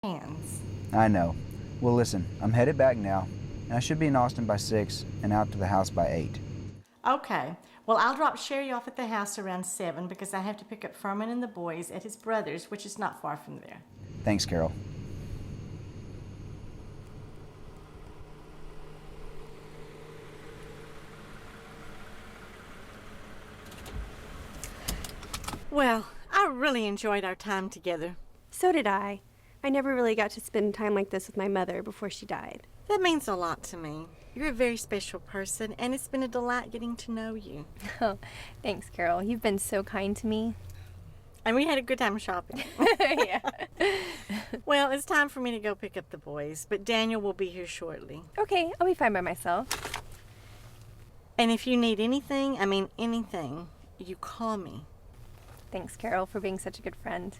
hands. I know. Well, listen, I'm headed back now, and I should be in Austin by 6 and out to the house by 8. Okay. Well, I'll drop Sherry off at the house around 7 because I have to pick up Furman and the boys at his brother's, which is not far from there. Thanks, Carol. Well, I really enjoyed our time together. So did I. I never really got to spend time like this with my mother before she died. That means a lot to me. You're a very special person, and it's been a delight getting to know you. Oh, thanks, Carol. You've been so kind to me. And we had a good time shopping. Yeah. Well, it's time for me to go pick up the boys, but Daniel will be here shortly. Okay, I'll be fine by myself. And if you need anything, anything, you call me. Thanks, Carol, for being such a good friend.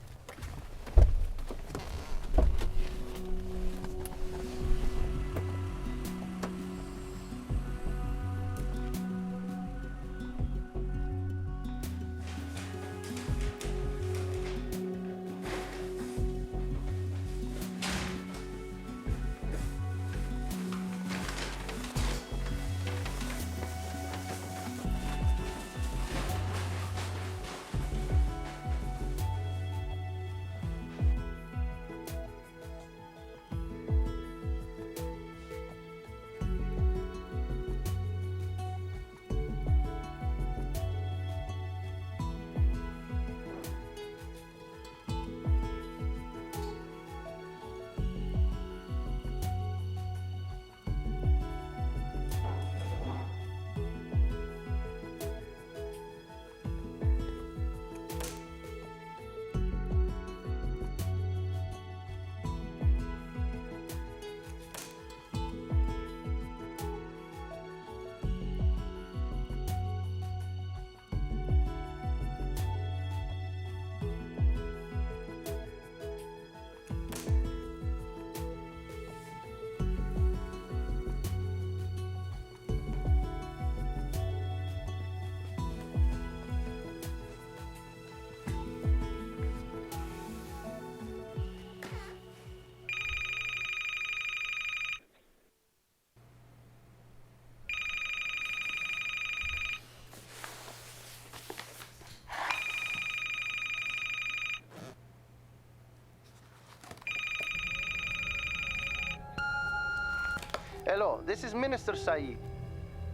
Hello, this is Minister Saeed.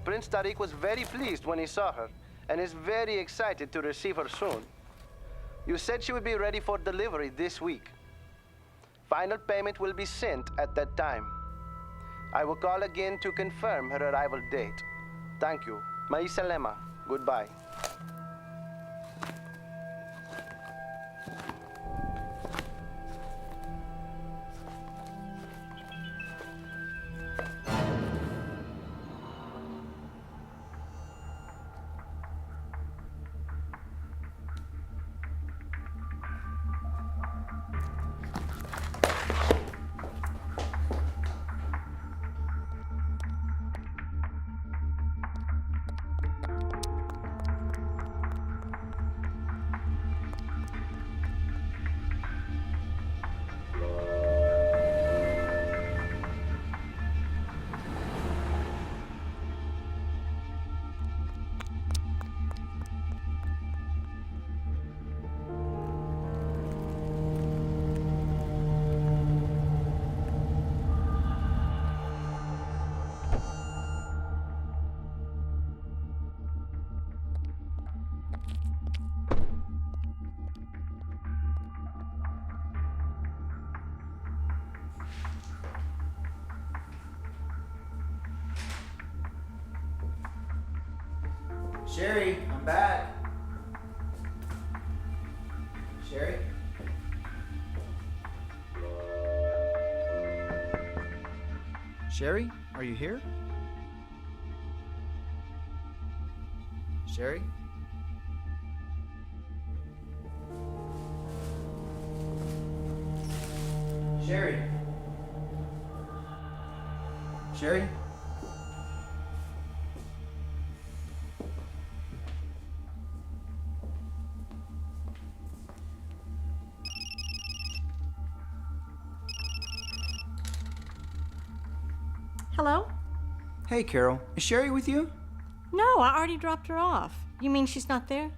Prince Tariq was very pleased when he saw her and is very excited to receive her soon. You said she would be ready for delivery this week. Final payment will be sent at that time. I will call again to confirm her arrival date. Thank you. Ma'i salama. Goodbye. Sherry, I'm back. Sherry? Sherry, are you here? Sherry? Sherry? Sherry? Hello? Hey, Carol. Is Sherry with you? No, I already dropped her off. You mean she's not there?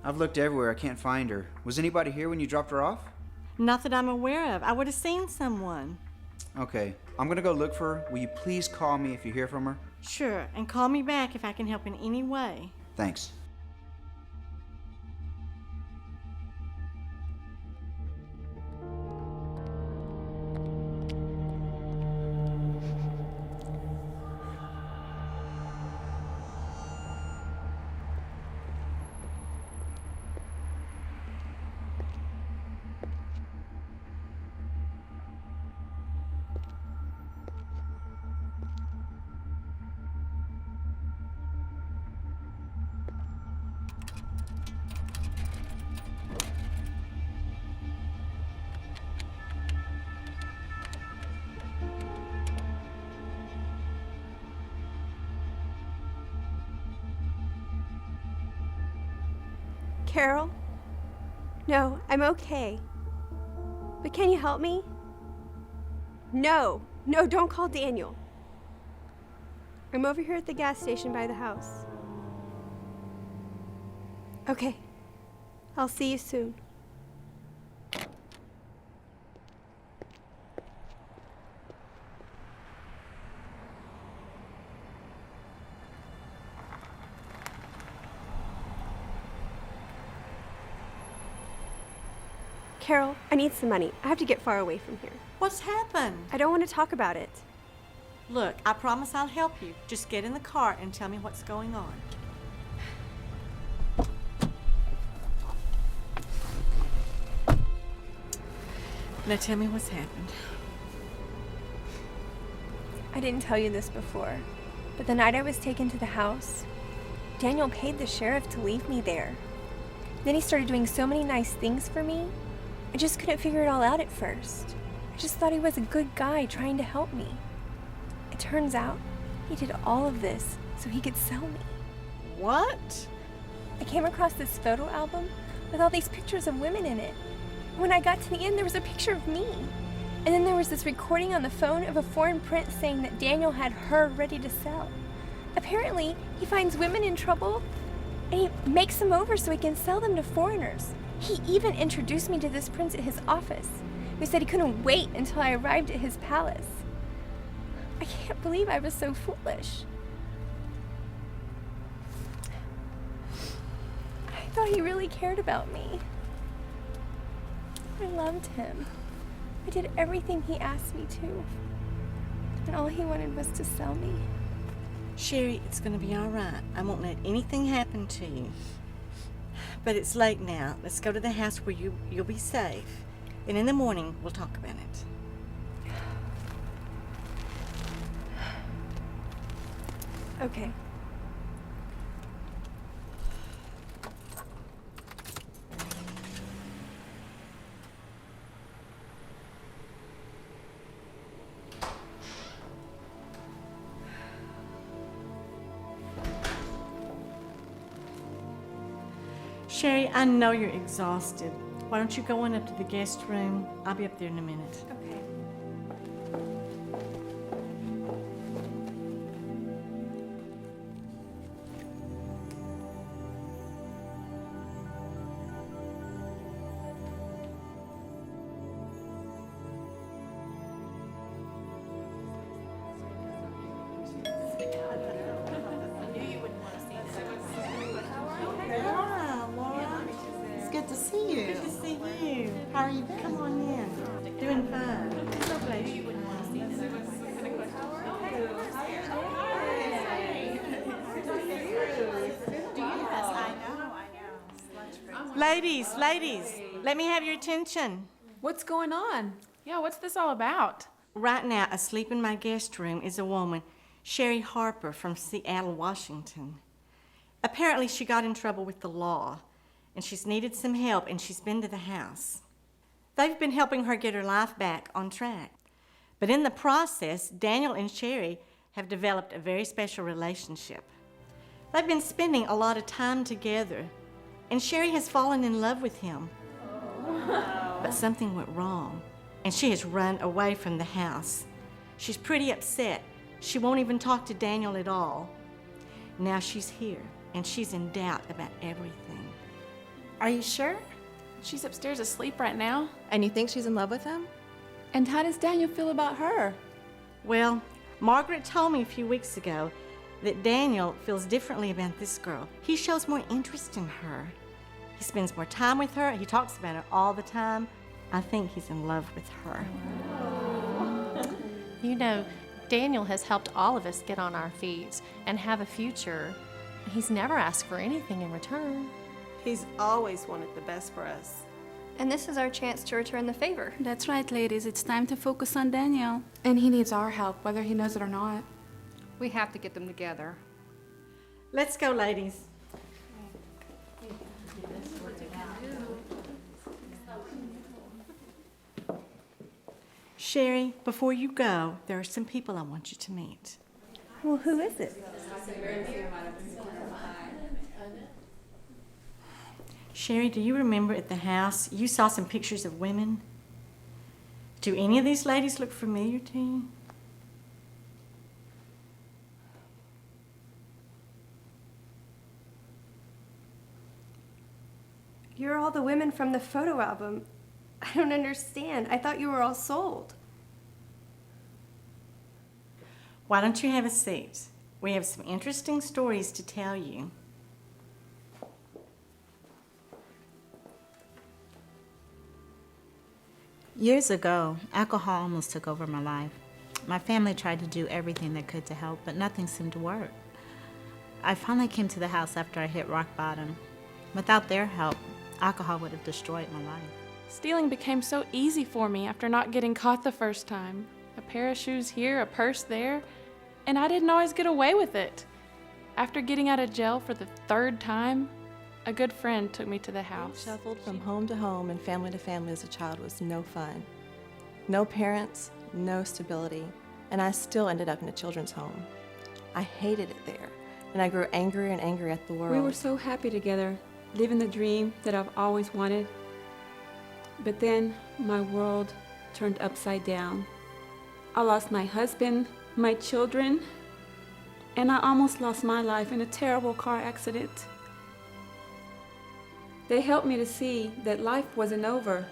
I've looked everywhere. I can't find her. Was anybody here when you dropped her off? Not that I'm aware of. I would have seen someone. Okay. I'm gonna go look for her. Will you please call me if you hear from her? Sure, and call me back if I can help in any way. Thanks. Carol? No, I'm okay. But can you help me? No, don't call Daniel. I'm over here at the gas station by the house. Okay, I'll see you soon. Carol, I need some money. I have to get far away from here. What's happened? I don't want to talk about it. Look, I promise I'll help you. Just get in the car and tell me what's going on. Now tell me what's happened. I didn't tell you this before, but the night I was taken to the house, Daniel paid the sheriff to leave me there. Then he started doing so many nice things for me. I just couldn't figure it all out at first. I just thought he was a good guy trying to help me. It turns out he did all of this so he could sell me. What? I came across this photo album with all these pictures of women in it. When I got to the end, there was a picture of me. And then there was this recording on the phone of a foreign prince saying that Daniel had her ready to sell. Apparently, he finds women in trouble and he makes them over so he can sell them to foreigners. He even introduced me to this prince at his office, who said he couldn't wait until I arrived at his palace. I can't believe I was so foolish. I thought he really cared about me. I loved him. I did everything he asked me to. And all he wanted was to sell me. Sherry, it's gonna be all right. I won't let anything happen to you. But it's late now. Let's go to the house where you'll be safe. And in the morning, we'll talk about it. Okay. Sherry, I know you're exhausted. Why don't you go on up to the guest room? I'll be up there in a minute. Okay. Hi, Laura. It's good to see you. Good to see you. How are you? Come on in. Doing fine. So glad you wouldn't want to see this. Ladies, let me have your attention. What's going on? Yeah, what's this all about? Right now, asleep in my guest room is a woman, Sherry Harper from Seattle, Washington. Apparently, she got in trouble with the law, and she's needed some help, and she's been to the house. They've been helping her get her life back on track. But in the process, Daniel and Sherry have developed a very special relationship. They've been spending a lot of time together, and Sherry has fallen in love with him. But something went wrong, and she has run away from the house. She's pretty upset. She won't even talk to Daniel at all. Now she's here, and she's in doubt about everything. Are you sure? She's upstairs asleep right now. And you think she's in love with him? And how does Daniel feel about her? Well, Margaret told me a few weeks ago that Daniel feels differently about this girl. He shows more interest in her. He spends more time with her. He talks about her all the time. I think he's in love with her. You know, Daniel has helped all of us get on our feet and have a future. He's never asked for anything in return. He's always wanted the best for us. And this is our chance to return the favor. That's right, ladies. It's time to focus on Daniel. And he needs our help, whether he knows it or not. We have to get them together. Let's go, ladies. Sherry, before you go, there are some people I want you to meet. Well, who is it? Sherry, do you remember at the house you saw some pictures of women? Do any of these ladies look familiar to you? You're all the women from the photo album. I don't understand. I thought you were all sold. Why don't you have a seat? We have some interesting stories to tell you. Years ago, alcohol almost took over my life. My family tried to do everything they could to help, but nothing seemed to work. I finally came to the house after I hit rock bottom. Without their help, alcohol would have destroyed my life. Stealing became so easy for me after not getting caught the first time. A pair of shoes here, a purse there, and I didn't always get away with it. After getting out of jail for the third time, a good friend took me to the house. Shuffled from home to home and family to family as a child was no fun. No parents, no stability, and I still ended up in a children's home. I hated it there, and I grew angrier and angrier at the world. We were so happy together, living the dream that I've always wanted. But then my world turned upside down. I lost my husband, my children, and I almost lost my life in a terrible car accident. They helped me to see that life wasn't over,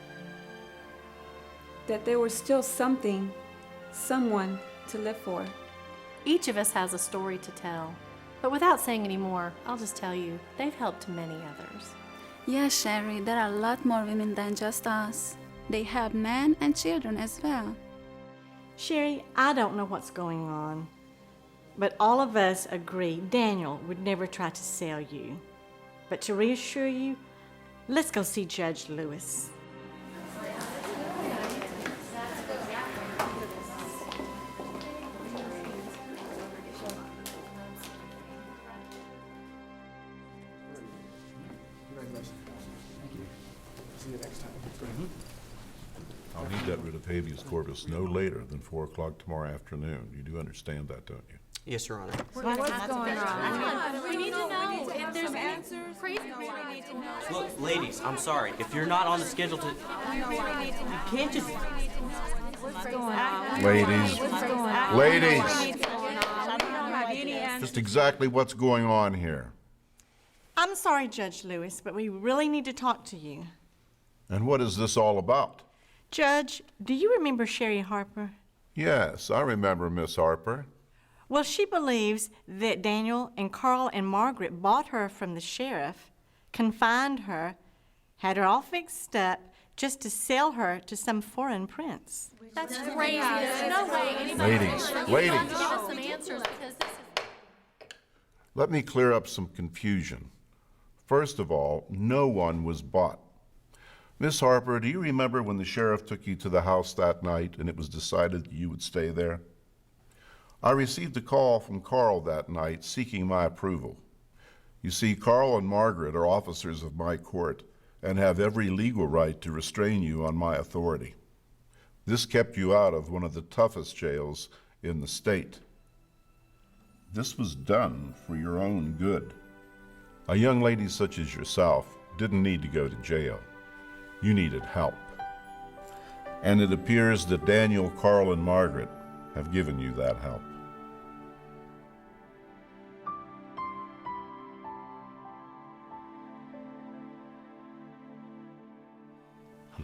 that there was still something, someone to live for. Each of us has a story to tell. But without saying any more, I'll just tell you, they've helped many others. Yes, Sherry, there are a lot more women than just us. They have men and children as well. Sherry, I don't know what's going on, but all of us agree Daniel would never try to sell you. But to reassure you, let's go see Judge Lewis. I'll need that writ of habeas corpus no later than 4 o'clock tomorrow afternoon. You do understand that, don't you? Yes, Your Honor. What's going on? We need to know if there's answers. Look, ladies, I'm sorry. If you're not on the schedule to... You can't just... Ladies, just exactly what's going on here. I'm sorry, Judge Lewis, but we really need to talk to you. And what is this all about? Judge, do you remember Sherry Harper? Yes, I remember Miss Harper. Well, she believes that Daniel and Carl and Margaret bought her from the sheriff, confined her, had her all fixed up just to sell her to some foreign prince. That's crazy. There's no way anybody Ladies, give ladies, us some answers because this is... let me clear up some confusion. First of all, no one was bought. Miss Harper, do you remember when the sheriff took you to the house that night and it was decided that you would stay there? I received a call from Carl that night seeking my approval. You see, Carl and Margaret are officers of my court and have every legal right to restrain you on my authority. This kept you out of one of the toughest jails in the state. This was done for your own good. A young lady such as yourself didn't need to go to jail. You needed help. And it appears that Daniel, Carl, and Margaret have given you that help.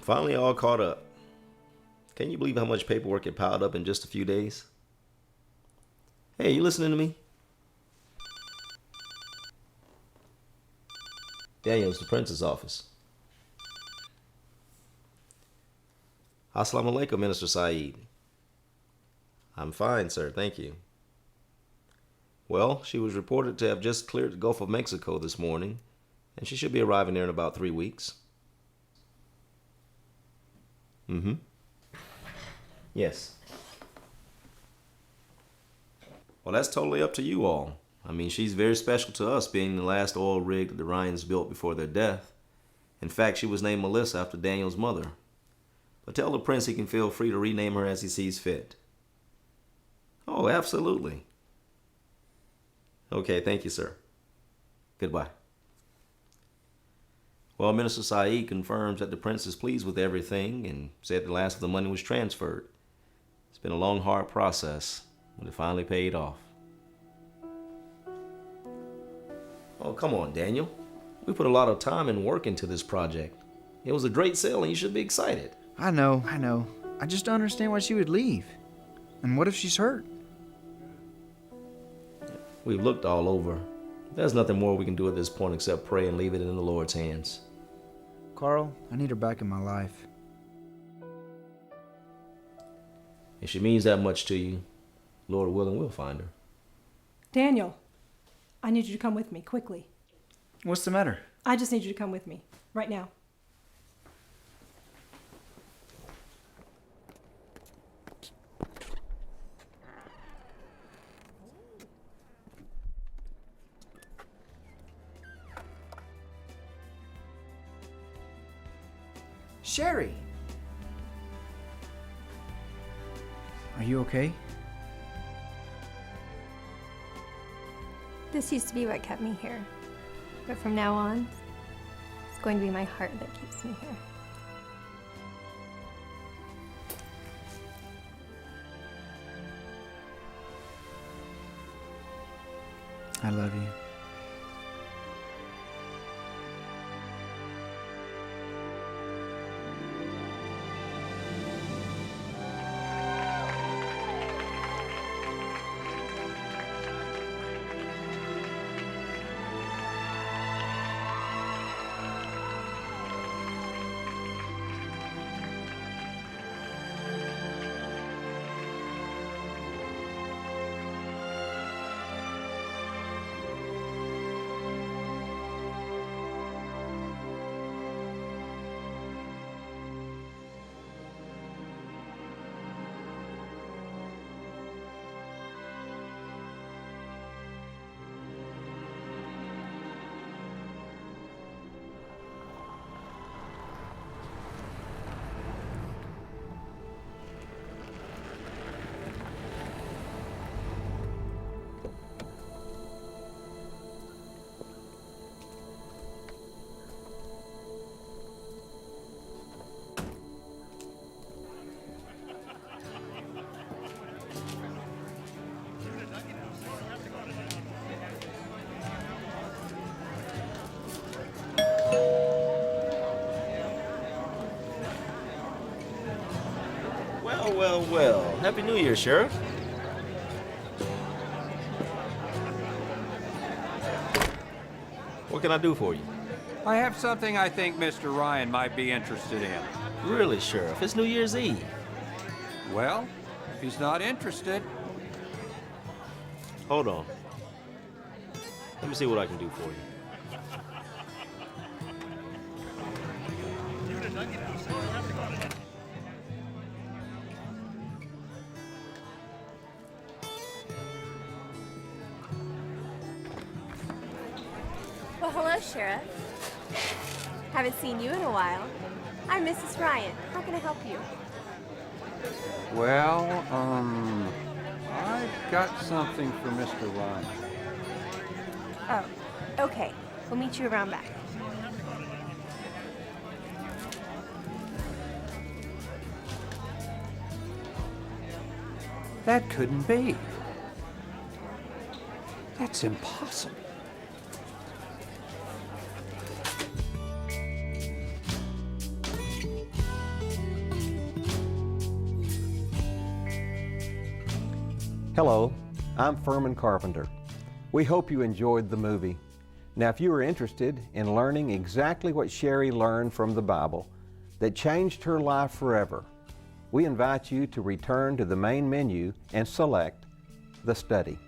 finally all caught up. Can you believe how much paperwork had piled up in just a few days? Hey, you listening to me? Daniel, it's the prince's office. Assalamu alaikum, Minister Saeed. I'm fine, sir, thank you. Well, she was reported to have just cleared the Gulf of Mexico this morning, and she should be arriving there in about 3 weeks. Mm-hmm. Yes. Well, that's totally up to you all. I mean, she's very special to us, being the last oil rig that the Ryans built before their death. In fact, she was named Melissa after Daniel's mother. But tell the prince he can feel free to rename her as he sees fit. Oh, absolutely. Okay, thank you, sir. Goodbye. Well, Minister Saeed confirms that the prince is pleased with everything and said the last of the money was transferred. It's been a long, hard process, but it finally paid off. Oh, come on, Daniel. We put a lot of time and work into this project. It was a great sale and you should be excited. I know. I just don't understand why she would leave. And what if she's hurt? We've looked all over. There's nothing more we can do at this point except pray and leave it in the Lord's hands. Carl, I need her back in my life. If she means that much to you, Lord willing, we'll find her. Daniel, I need you to come with me, quickly. What's the matter? I just need you to come with me, right now. Sherry! Are you okay? This used to be what kept me here. But from now on, it's going to be my heart that keeps me here. I love you. Well. Happy New Year, Sheriff. What can I do for you? I have something I think Mr. Ryan might be interested in. Really, Sheriff? It's New Year's Eve. Well, if he's not interested... Hold on. Let me see what I can do for you. Well, hello, Sheriff. Haven't seen you in a while. I'm Mrs. Ryan. How can I help you? Well, I've got something for Mr. Ryan. Oh, okay. We'll meet you around back. That couldn't be. That's impossible. Hello, I'm Furman Carpenter. We hope you enjoyed the movie. Now, if you are interested in learning exactly what Sherry learned from the Bible that changed her life forever, we invite you to return to the main menu and select the study.